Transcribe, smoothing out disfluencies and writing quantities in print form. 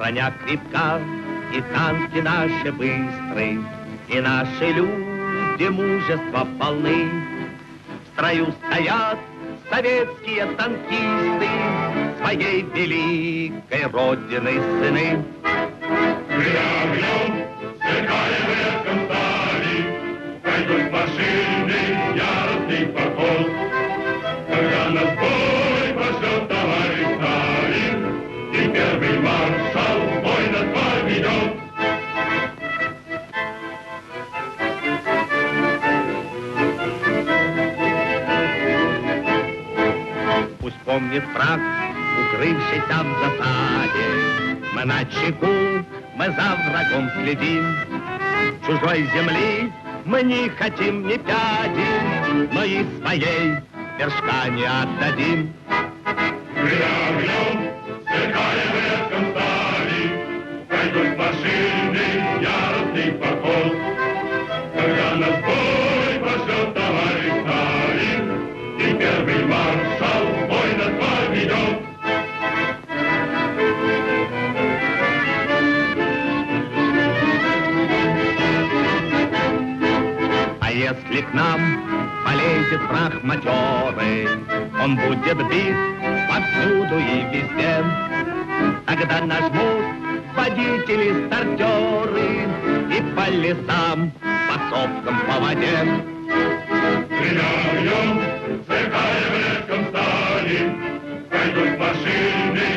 броня крепка, и танки наши быстрые, и наши люди мужества полны. В строю стоят советские танкисты, своей великой Родины сыны. Мы огнем, сверкая блеском стали, пойдут машины, яростный поход. Когда нас бой пошлет товарищ Сталин, и первый маршал бой нас поведет. Пусть помнит враг, укрывшийся в засаде, мы на чеку, мы за врагом следим. Чужой земли мы не хотим ни пяди, но и своей вершка не отдадим. Мы огнем, сверкая блеском стали, пойдут машины, яростный поход. Когда нас бой пошлет товарищ Сталин, и первый маршал бой нас поведет. А если к нам полезет враг матерый, он будет бит повсюду и везде. Тогда нажмут водители-стартеры и по лесам, по сопкам, по воде. Огнем, сверкая блеском стали, пойдут машины,